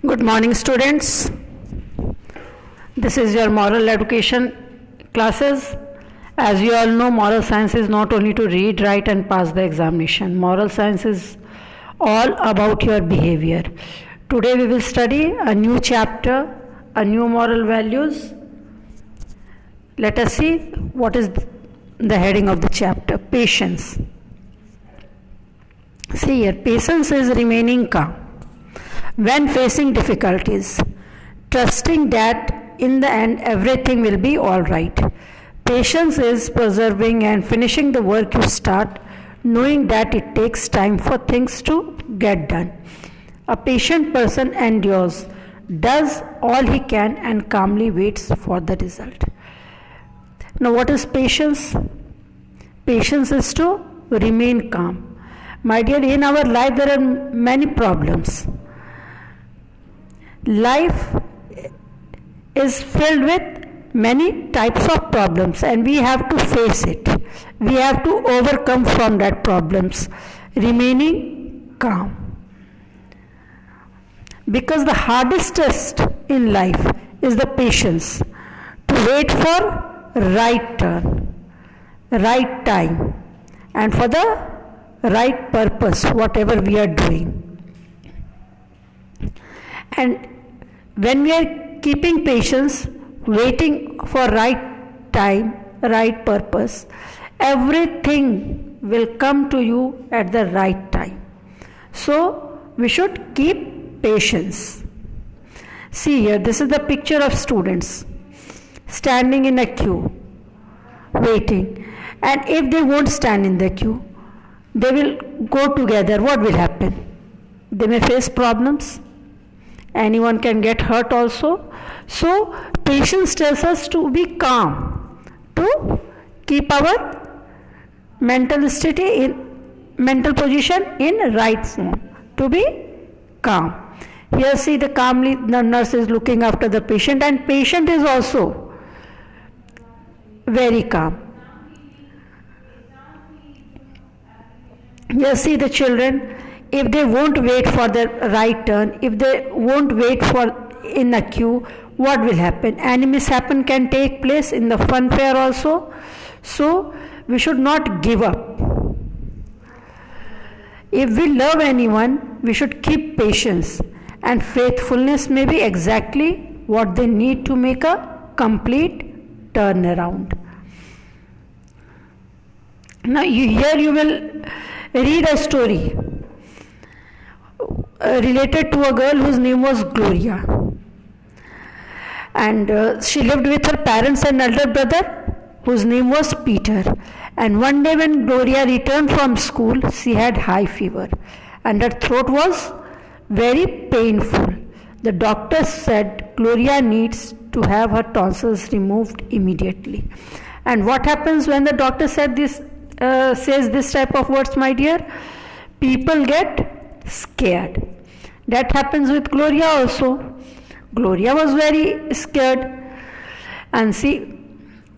Good morning, students. This is your moral education classes. As you all know, moral science is not only to read, write and pass the examination. Moral science is all about your behavior. Today we will study a new chapter, a new moral values. Let us see what is the heading of the chapter. Patience. See here, patience is remaining calm when facing difficulties, trusting that in the end everything will be all right. Patience is preserving and finishing the work you start, knowing that it takes time for things to get done. A patient person endures, does all he can and calmly waits for the result. Now, what is patience? Patience is to remain calm. My dear, in our life there are many problems. Life is filled with many types of problems and we have to face it. We have to overcome from that problems, remaining calm. Because the hardest test in life is the patience to wait for right turn, right time and for the right purpose, whatever we are doing. And when we are keeping patience, waiting for right time, right purpose, everything will come to you at the right time. So, we should keep patience. See here, this is the picture of students standing in a queue, waiting. And if they won't stand in the queue, they will go together. What will happen? They may face problems. Anyone can get hurt also. So, patience tells us to be calm, to keep our mental state mental position in right form, to be calm. Here see the nurse is looking after the patient and patient is also very calm. Here see the children, if they won't wait for the right turn, if they won't wait for in a queue, what will happen? Any mishap can take place in the fun fair also. So, we should not give up. If we love anyone, we should keep patience, and faithfulness may be exactly what they need to make a complete turnaround. Now, here you will read a story related to a girl whose name was Gloria. And she lived with her parents and elder brother whose name was Peter. And one day when Gloria returned from school, she had high fever and her throat was very painful. The doctor said Gloria needs to have her tonsils removed immediately. And what happens when the doctor says this type of words, my dear? People get scared. That happens with Gloria also. Gloria was very scared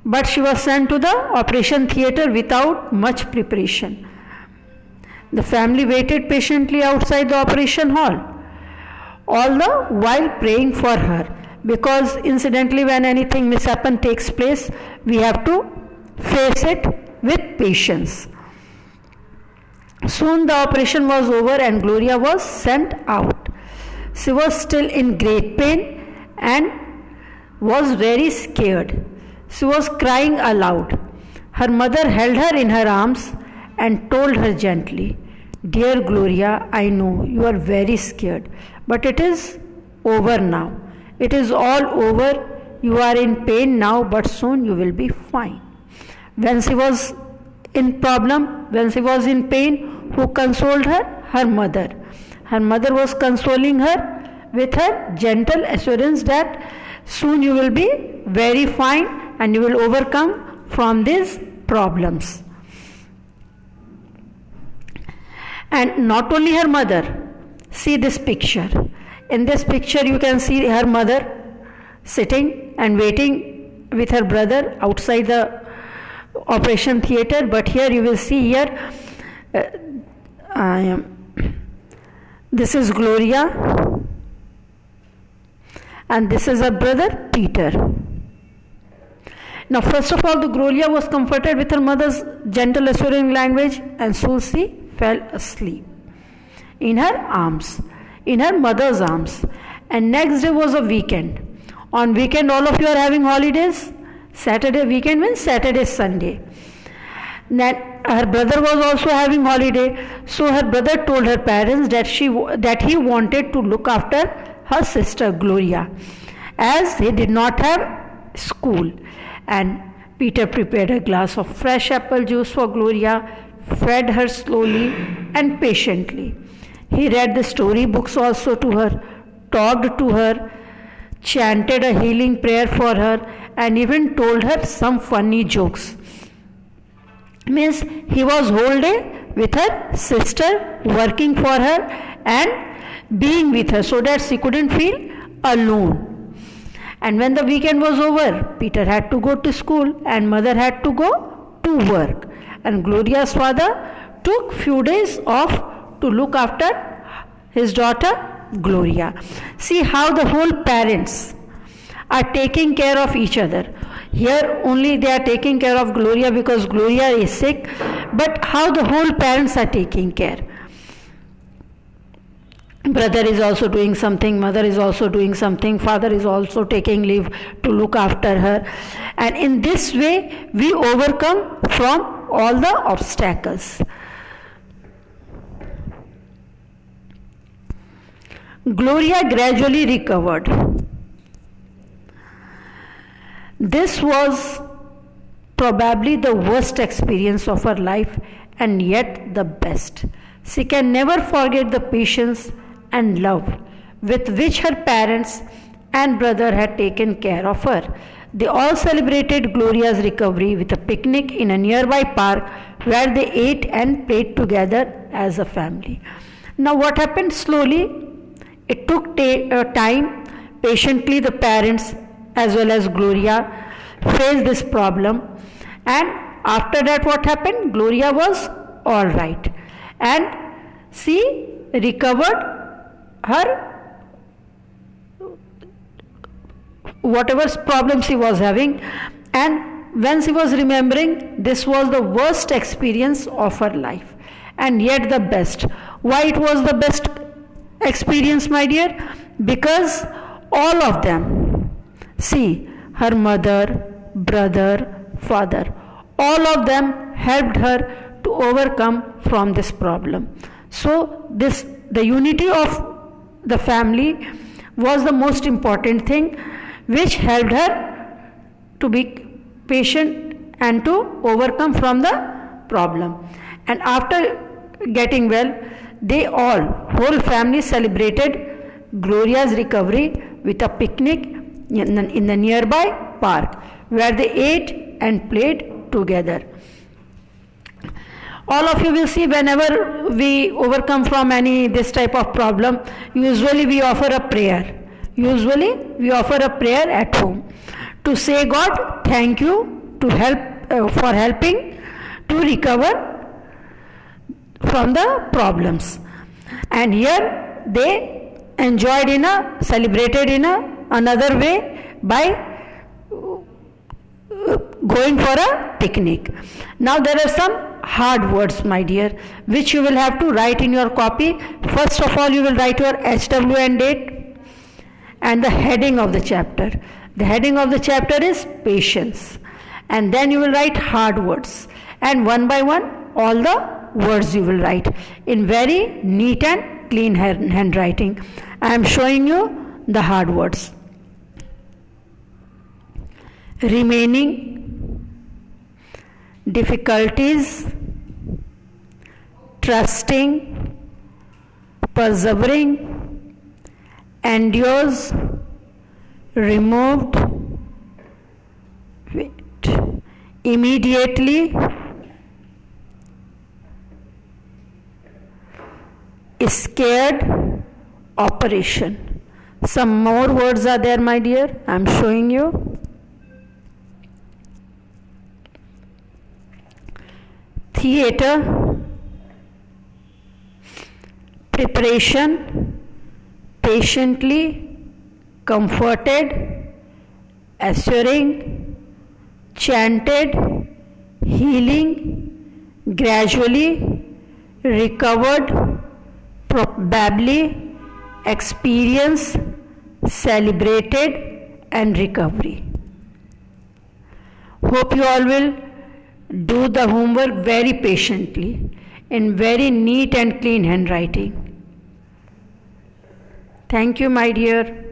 but she was sent to the operation theatre without much preparation. The family waited patiently outside the operation hall, all the while praying for her, because incidentally when anything mishap takes place, we have to face it with patience. Soon the operation was over and Gloria was sent out. She was still in great pain and was very scared. She was crying aloud. Her mother held her in her arms and told her gently, "Dear Gloria, I know you are very scared, but it is over now. It is all over. You are in pain now, but soon you will be fine." When she was in pain, who consoled her? Her mother. Her mother was consoling her with her gentle assurance that soon you will be very fine and you will overcome from these problems. And not only her mother, see this picture. In this picture you can see her mother sitting and waiting with her brother outside the operation theatre, but here you will see this is Gloria and this is her brother Peter. Now, first of all, the Gloria was comforted with her mother's gentle, assuring language, and Susie fell asleep in her arms, in her mother's arms. And next day was a weekend. On weekend, all of you are having holidays. Saturday weekend means Saturday, Sunday. Then her brother was also having holiday, so her brother told her parents that he wanted to look after her sister Gloria, as he did not have school. And Peter prepared a glass of fresh apple juice for Gloria, fed her slowly and patiently. He read the story books also to her, talked to her, chanted a healing prayer for her, and even told her some funny jokes. Means he was whole day with her sister, working for her and being with her so that she couldn't feel alone. And when the weekend was over, Peter had to go to school and mother had to go to work. And Gloria's father took few days off to look after his daughter Gloria. See how the whole parents are taking care of each other. Here only they are taking care of Gloria because Gloria is sick, but how the whole parents are taking care. Brother is also doing something, mother is also doing something, father is also taking leave to look after her. And in this way, we overcome from all the obstacles. Gloria gradually recovered. This was probably the worst experience of her life and yet the best. She can never forget the patience and love with which her parents and brother had taken care of her. They all celebrated Gloria's recovery with a picnic in a nearby park where they ate and played together as a family. Now, what happened? Slowly, it took time. Patiently, the parents as well as Gloria faced this problem, and after that, what happened? Gloria was all right, and she recovered her whatever problem she was having. And when she was remembering, this was the worst experience of her life and yet the best. Why it was the best experience, my dear? Because all of them, see, her mother, brother, father, all of them helped her to overcome from this problem. So the unity of the family was the most important thing, which helped her to be patient and to overcome from the problem. And after getting well, they all, whole family, celebrated Gloria's recovery with a picnic in the nearby park where they ate and played together. All of you will see, whenever we overcome from this type of problem, usually we offer a prayer. Usually we offer a prayer at home to say, God, thank you to help for helping to recover from the problems. And here they enjoyed celebrated in another way by going for a picnic. Now there are some hard words, my dear, which you will have to write in your copy. First of all, you will write your HWN date and the heading of the chapter. The heading of the chapter is patience. And then you will write hard words. And one by one, all the words you will write in very neat and clean handwriting. I am showing you the hard words. Remaining, difficulties, trusting, persevering, endures, removed, immediately, scared, operation. Some more words are there, my dear. I am showing you. Theater, preparation, patiently, comforted, assuring, chanted, healing, gradually, recovered, probably, experience, celebrated, and recovery. Hope you all will do the homework very patiently in very neat and clean handwriting. Thank you, my dear.